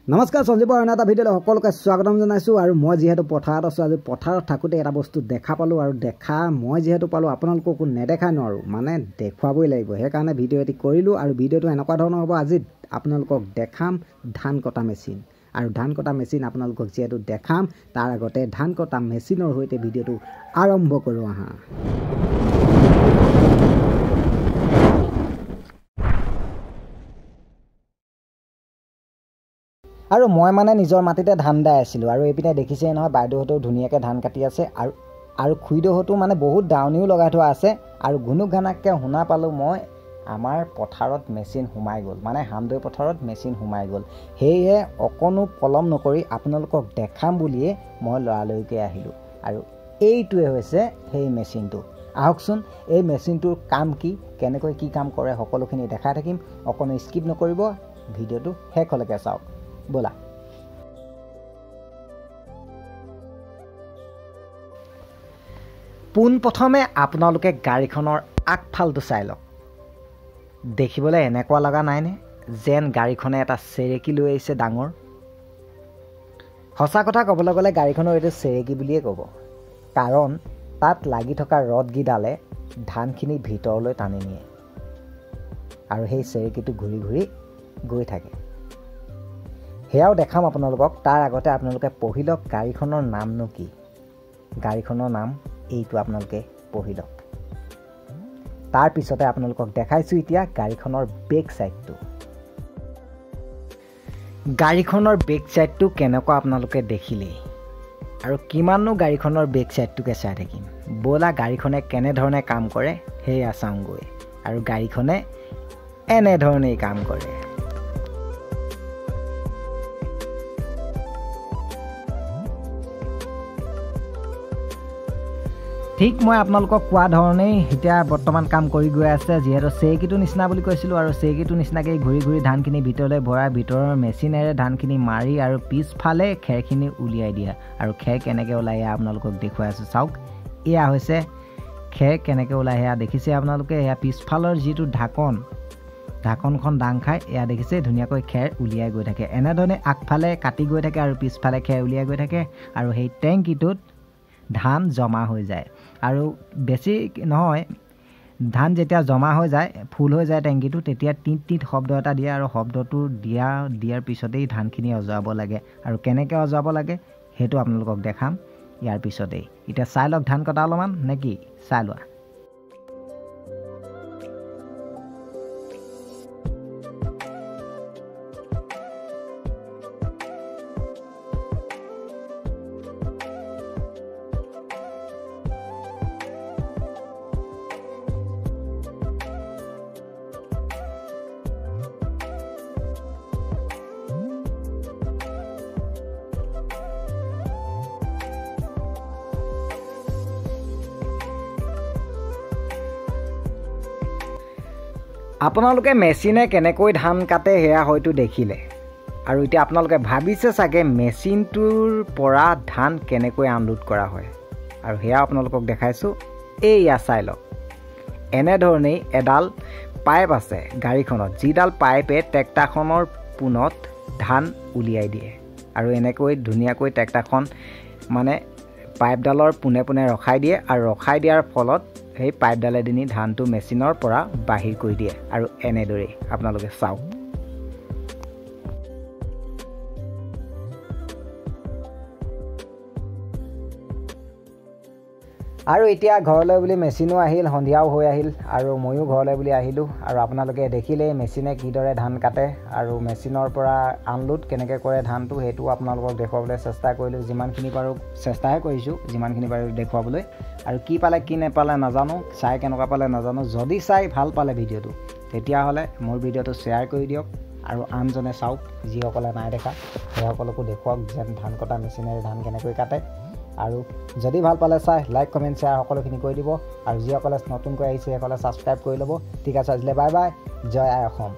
নমস্কাৰ সঞ্জীৱৰ অন্য এটা ভিডিঅ'লৈ সকলোকে স্বাগতম জনাইছোঁ আৰু মই যিহেতু পথাৰত আছোঁ আজি পথাৰত থাকোঁতে এটা বস্তু দেখা পালোঁ আৰু মই যিহেতু পালোঁ আপোনালোককো নেদেখাই নোৱাৰোঁ মানে দেখুৱাবই লাগিব সেইকাৰণে ভিডিঅ' এটি কৰিলোঁ আৰু ভিডিঅ'টো এনেকুৱা ধৰণৰ হ'ব আজি আপোনালোকক দেখাম ধান কটা মেচিন আৰু ধান কটা মেচিন আপোনালোকক যিহেতু দেখাম তাৰ আগতে ধান কটা মেচিনৰ সৈতে ভিডিঅ'টো আৰম্ভ কৰোঁ আহা আৰু মই মানে নিজৰ মাটিতে ধান দাই আছিলোঁ আৰু এইপিনে দেখিছে নহয় বাইদেউহঁতেও ধুনীয়াকৈ ধান কাটি আছে আৰু খুইদেউহঁতো মানে বহুত দাৱনিও লগাই থোৱা আছে আৰু ঘুনুক ঘানাককৈ শুনা পালোঁ মই আমাৰ পথাৰত মেচিন সোমাই গ'ল মানে হামদৈ পথাৰত মেচিন সোমাই গ'ল সেয়ে অকণো পলম নকৰি আপোনালোকক দেখাম বুলিয়ে মই লৰালৰিকৈ আহিলোঁ আৰু এইটোৱে হৈছে সেই মেচিনটো আহকচোন এই মেচিনটোৰ কাম কি কেনেকৈ কি কাম কৰে সকলোখিনি দেখাই থাকিম অকণো স্কিপ নকৰিব ভিডিঅ'টো শেষলৈকে চাওক बोला পোন প্ৰথমে আপোনালোকে গাড়ীখনৰ আগফালটো চাই লওক দেখিবলৈ এনেকুৱা লগা নাইনে যেন গাড়ীখনে এটা চেৰেকি লৈ আহিছে ডাঙৰ সঁচা কথা ক'বলৈ গ'লে গাড়ীখনৰ এইটো চেৰেকি বুলিয়ে ক'ব কাৰণ তাত লাগি থকা ৰডগিডালে ধানখিনি ভিতৰলৈ টানি নিয়ে আৰু সেই চেৰেকিটো ঘূৰি ঘূৰি গৈ থাকে হেয়াও দেখাম আপোনালোকক তাৰ আগতে আপোনালোকে পঢ়ি লওক গাড়ীখনৰ নামনো কি গাড়ীখনৰ নাম এইটো আপোনালোকে পঢ়ি লওক তাৰ পিছতে আপোনালোকক দেখাইছোঁ এতিয়া গাড়ীখনৰ বেক সাইডটো গাড়ীখনৰ বেক সাইডটো কেনেকুৱা আপোনালোকে দেখিলেই আৰু কিমাননো গাড়ীখনৰ বেক সাইডটোকে চাই থাকিম ব'লা গাড়ীখনে কেনেধৰণে কাম কৰে সেয়া চাওঁগৈ আৰু গাড়ীখনে এনেধৰণেই কাম কৰে ঠিক মই আপোনালোকক কোৱা ধৰণেই এতিয়া বৰ্তমান কাম কৰি গৈ আছে যিহেতু চেৰেকিটো নিচিনা বুলি কৈছিলোঁ আৰু চেৰেকিটো নিচিনাকৈ ঘূৰি ঘূৰি ধানখিনি ভিতৰলৈ ভৰাই ভিতৰৰ মেচিনেৰে ধানখিনি মাৰি আৰু পিছফালে খেৰখিনি উলিয়াই দিয়া আৰু খেৰ কেনেকৈ ওলাই এয়া আপোনালোকক দেখুৱাই আছোঁ চাওক এয়া হৈছে খেৰ কেনেকৈ ওলাই সেয়া দেখিছে আপোনালোকে এয়া পিছফালৰ যিটো ঢাকনখন দাং খাই এয়া দেখিছে ধুনীয়াকৈ খেৰ উলিয়াই গৈ থাকে এনেধৰণে আগফালে কাটি গৈ থাকে আৰু পিছফালে খেৰ উলিয়াই গৈ থাকে আৰু সেই টেংকিটোত ধান জমা হৈ যায় আৰু বেছি নহয় ধান যেতিয়া জমা হৈ যায় ফুল হৈ যায় টেংকিটো তেতিয়া টিট টিট শব্দ এটা দিয়ে আৰু শব্দটো দিয়াৰ পিছতেই ধানখিনি অজৰাব লাগে আৰু কেনেকৈ অজৰাব লাগে সেইটো আপোনালোকক দেখাম ইয়াৰ পিছতেই এতিয়া চাই লওক ধান কটা অলপমান নে কি চাই লোৱা আপোনালোকে মেচিনে কেনেকৈ ধান কাটে সেয়া হয়তো দেখিলে আৰু এতিয়া আপোনালোকে ভাবিছে চাগে মেচিনটোৰ পৰা ধান কেনেকৈ আনলোড কৰা হয় আৰু সেয়া আপোনালোকক দেখাইছোঁ এইয়া চাই লওক এনেধৰণেই এডাল পাইপ আছে গাড়ীখনত যিডাল পাইপে ট্ৰেক্টৰখনৰ পোনত ধান উলিয়াই দিয়ে আৰু এনেকৈ ধুনীয়াকৈ ট্ৰেক্টৰখন মানে পাইপডালৰ পোনে পোনে ৰখাই দিয়ে আৰু ৰখাই দিয়াৰ ফলত সেই পাইপডালেদি নি ধানটো মেচিনৰ পৰা বাহিৰ কৰি দিয়ে আৰু এনেদৰে আপোনালোকে চাওক আৰু এতিয়া ঘৰলৈ বুলি মেচিনো আহিল সন্ধিয়াও হৈ আহিল আৰু ময়ো ঘৰলৈ বুলি আহিলোঁ আৰু আপোনালোকে দেখিলেই মেচিনে কিদৰে ধান কাটে আৰু মেচিনৰ পৰা আনলোড কেনেকৈ কৰে ধানটো সেইটো আপোনালোকক দেখুৱাবলৈ চেষ্টা কৰিলোঁ যিমানখিনি পাৰোঁ চেষ্টাহে কৰিছোঁ যিমানখিনি পাৰোঁ দেখুৱাবলৈ আৰু কি পালে কি নেপালে নাজানো চাই কেনেকুৱা পালে নাজানো যদি চাই ভাল পালে ভিডিঅ'টো তেতিয়াহ'লে মোৰ ভিডিঅ'টো শ্বেয়াৰ কৰি দিয়ক আৰু আনজনে চাওক যিসকলে নাই দেখা সেইসকলকো দেখুৱাওক যেন ধান কটা মেচিনেৰে ধান কেনেকৈ কাটে আৰু যদি ভাল পালে চাই লাইক কমেণ্ট শ্বেয়াৰ সকলোখিনি কৰি দিব আৰু যিসকলে নতুনকৈ আহিছে সেইসকলে ছাবস্ক্ৰাইব কৰি ল'ব ঠিক আছে আজিলৈ বাই বাই জয় আই অসম